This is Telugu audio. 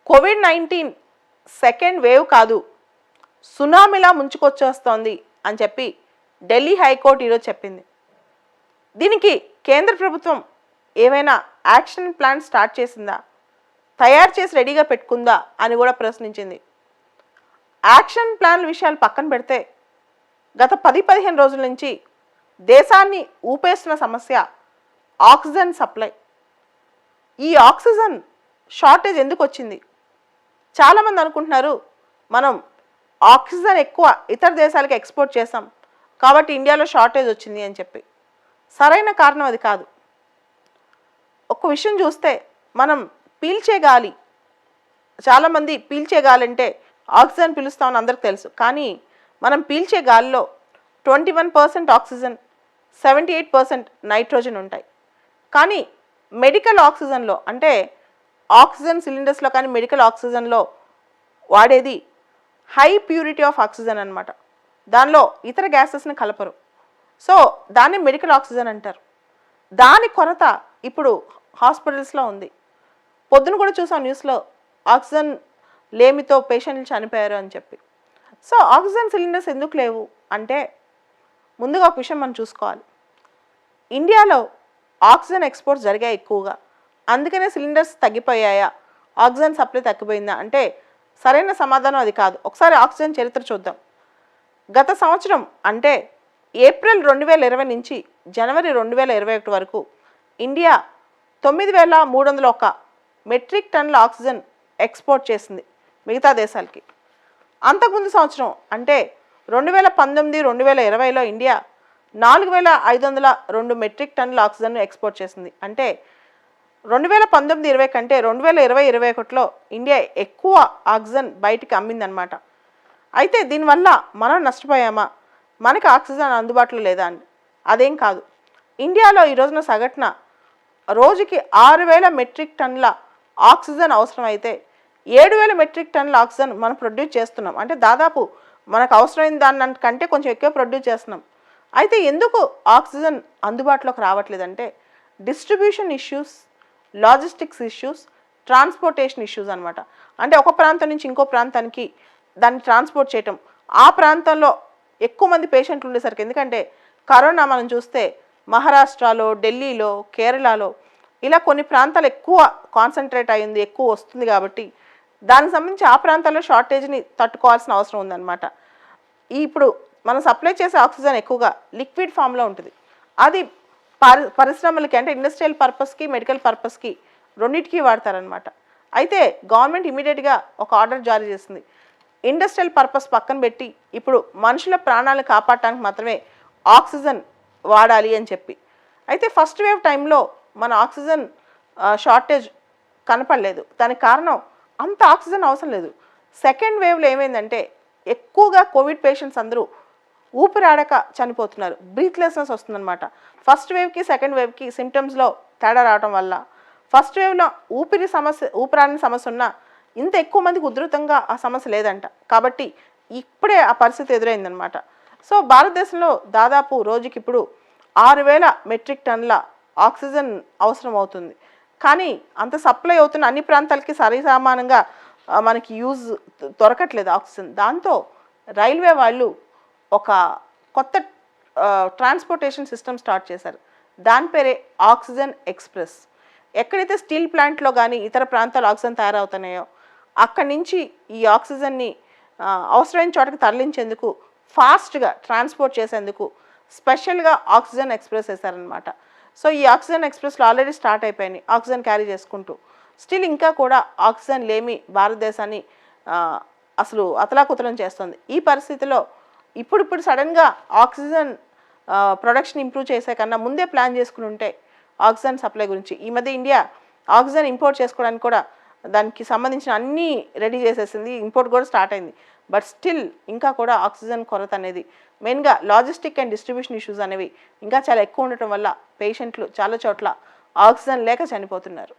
కోవిడ్-19 సెకండ్ వేవ్ కాదు, సునామీలా ముంచుకొచ్చేస్తోంది అని చెప్పి ఢిల్లీ హైకోర్టు ఈరోజు చెప్పింది. దీనికి కేంద్ర ప్రభుత్వం ఏమైనా యాక్షన్ ప్లాన్ స్టార్ట్ చేసిందా, తయారు చేసి రెడీగా పెట్టుకుందా అని కూడా ప్రశ్నించింది. యాక్షన్ ప్లాన్ విషయాలు పక్కన పెడితే గత 10-15 రోజుల నుంచి దేశాన్ని ఊపేస్తున్న సమస్య ఆక్సిజన్ సప్లై. ఈ ఆక్సిజన్ షార్టేజ్ ఎందుకు వచ్చింది? చాలామంది అనుకుంటున్నారు మనం ఆక్సిజన్ ఎక్కువ ఇతర దేశాలకు ఎక్స్పోర్ట్ చేసాం కాబట్టి ఇండియాలో షార్టేజ్ వచ్చింది అని చెప్పి. సరైన కారణం అది కాదు. ఒక విషయం చూస్తే మనం పీల్చే గాలి, చాలామంది పీల్చే గాలి అంటే ఆక్సిజన్ పీలుస్తామని అందరికి తెలుసు, కానీ మనం పీల్చే గాలిలో 21% ఆక్సిజన్, 78% నైట్రోజన్ ఉంటాయి. కానీ మెడికల్ ఆక్సిజన్లో అంటే ఆక్సిజన్ సిలిండర్స్లో కానీ మెడికల్ ఆక్సిజన్లో వాడేది హై ప్యూరిటీ ఆఫ్ ఆక్సిజన్ అనమాట. దానిలో ఇతర గ్యాసెస్ని కలపరు. సో దాన్ని మెడికల్ ఆక్సిజన్ అంటారు. దాని కొరత ఇప్పుడు హాస్పిటల్స్లో ఉంది. పొద్దున కూడా చూసాం న్యూస్లో, ఆక్సిజన్ లేమితో పేషెంట్లు చనిపోయారు అని చెప్పి. సో ఆక్సిజన్ సిలిండర్స్ ఎందుకు లేవు అంటే ముందుగా ఒక విషయం మనం చూసుకోవాలి. ఇండియాలో ఆక్సిజన్ ఎక్స్పోర్ట్స్ జరిగాయి ఎక్కువగా, అందుకనే సిలిండర్స్ తగ్గిపోయాయా, ఆక్సిజన్ సప్లై తగ్గిపోయిందా అంటే సరైన సమాధానం అది కాదు. ఒకసారి ఆక్సిజన్ చరిత్ర చూద్దాం. గత సంవత్సరం అంటే ఏప్రిల్ 2020 నుంచి జనవరి 2021 వరకు ఇండియా 9,301 మెట్రిక్ టన్నుల ఆక్సిజన్ ఎక్స్పోర్ట్ చేసింది మిగతా దేశాలకి. అంతకుముందు సంవత్సరం అంటే 2019-2020లో ఇండియా 4,502 మెట్రిక్ టన్నుల ఆక్సిజన్ ఎక్స్పోర్ట్ చేసింది. అంటే 2019-20 కంటే 2020-21లో ఇండియా ఎక్కువ ఆక్సిజన్ బయటికి అమ్మిందనమాట. అయితే దీనివల్ల మనం నష్టపోయామా, మనకి ఆక్సిజన్ అందుబాటులో లేదా అని? అదేం కాదు. ఇండియాలో ఈ రోజున సగటున రోజుకి 6,000 మెట్రిక్ టన్నుల ఆక్సిజన్ అవసరమైతే 7,000 మెట్రిక్ టన్నుల ఆక్సిజన్ మనం ప్రొడ్యూస్ చేస్తున్నాం. అంటే దాదాపు మనకు అవసరమైన దానికంటే కొంచెం ఎక్కువ ప్రొడ్యూస్ చేస్తున్నాం. అయితే ఎందుకు ఆక్సిజన్ అందుబాటులోకి రావట్లేదంటే distribution issues, logistics issues, transportation issues అనమాట. అంటే ఒక ప్రాంతం నుంచి ఇంకో ప్రాంతానికి దాన్ని ట్రాన్స్పోర్ట్ చేయటం, ఆ ప్రాంతంలో ఎక్కువ మంది పేషెంట్లు ఉండేసరికి, ఎందుకంటే కరోనా మనం చూస్తే మహారాష్ట్రలో, ఢిల్లీలో, కేరళలో ఇలా కొన్ని ప్రాంతాలు ఎక్కువ కాన్సన్ట్రేట్ అయ్యింది, ఎక్కువ వస్తుంది కాబట్టి దానికి సంబంధించి ఆ ప్రాంతాల్లో షార్టేజ్ని తట్టుకోవాల్సిన అవసరం ఉందన్నమాట. ఇప్పుడు మనం సప్లై చేసే ఆక్సిజన్ ఎక్కువగా లిక్విడ్ ఫామ్లో ఉంటుంది. అది పరిశ్రమలకి అంటే ఇండస్ట్రియల్ పర్పస్కి, మెడికల్ పర్పస్కి రెండింటికి వాడతారనమాట. అయితే గవర్నమెంట్ ఇమీడియట్గా ఒక ఆర్డర్ జారీ చేసింది. ఇండస్ట్రియల్ పర్పస్ పక్కన పెట్టి ఇప్పుడు మనుషుల ప్రాణాలను కాపాడటానికి మాత్రమే ఆక్సిజన్ వాడాలి అని చెప్పి. అయితే ఫస్ట్ వేవ్ టైంలో మన ఆక్సిజన్ షార్టేజ్ కనపడలేదు. దానికి కారణం అంత ఆక్సిజన్ అవసరం లేదు. సెకండ్ వేవ్లో ఏమైందంటే ఎక్కువగా కోవిడ్ పేషెంట్స్ అందరూ ఊపిరాడక చనిపోతున్నారు, బ్రీత్లెస్నెస్ వస్తుందన్నమాట. ఫస్ట్ వేవ్కి సెకండ్ వేవ్కి సిమ్టమ్స్లో తేడా రావడం వల్ల ఫస్ట్ వేవ్లో ఊపిరాడని సమస్య ఉన్నా ఇంత ఎక్కువ మందికి ఉధృతంగా ఆ సమస్య లేదంట. కాబట్టి ఇప్పుడే ఆ పరిస్థితి ఎదురైందనమాట. సో భారతదేశంలో దాదాపు రోజుకి ఇప్పుడు 6,000 మెట్రిక్ టన్నుల ఆక్సిజన్ అవసరం అవుతుంది. కానీ అంత సప్లై అవుతున్న అన్ని ప్రాంతాలకి సరిసమానంగా మనకి యూజ్ దొరకట్లేదు ఆక్సిజన్. దాంతో రైల్వే వాళ్ళు ఒక కొత్త ట్రాన్స్పోర్టేషన్ సిస్టమ్ స్టార్ట్ చేశారు. దాని పేరే ఆక్సిజన్ ఎక్స్ప్రెస్. ఎక్కడైతే స్టీల్ ప్లాంట్లో కానీ ఇతర ప్రాంతాలు ఆక్సిజన్ తయారవుతున్నాయో అక్కడి నుంచి ఈ ఆక్సిజన్ని అవసరమైన చోటకి తరలించేందుకు, ఫాస్ట్గా ట్రాన్స్పోర్ట్ చేసేందుకు స్పెషల్గా ఆక్సిజన్ ఎక్స్ప్రెస్ వేశారనమాట. సో ఈ ఆక్సిజన్ ఎక్స్ప్రెస్లో ఆల్రెడీ స్టార్ట్ అయిపోయినాయి ఆక్సిజన్ క్యారీ చేసుకుంటూ. స్టిల్ ఇంకా కూడా ఆక్సిజన్ లేమి భారతదేశాన్ని అసలు అతలాకుతలం చేస్తుంది. ఈ పరిస్థితిలో ఇప్పుడు సడన్గా ఆక్సిజన్ ప్రొడక్షన్ ఇంప్రూవ్ చేసే కన్నా ముందే ప్లాన్ చేసుకుని ఉంటే ఆక్సిజన్ సప్లై గురించి, ఈ మధ్య ఇండియా ఆక్సిజన్ ఇంపోర్ట్ చేసుకోవడానికి కూడా దానికి సంబంధించిన అన్నీ రెడీ చేసేసింది, ఇంపోర్ట్ కూడా స్టార్ట్ అయింది. బట్ స్టిల్ ఇంకా కూడా ఆక్సిజన్ కొరత అనేది, మెయిన్గా లాజిస్టిక్ అండ్ డిస్ట్రిబ్యూషన్ ఇష్యూస్ అనేవి ఇంకా చాలా ఎక్కువ ఉండటం వల్ల పేషెంట్లు చాలా చోట్ల ఆక్సిజన్ లేక చనిపోతున్నారు.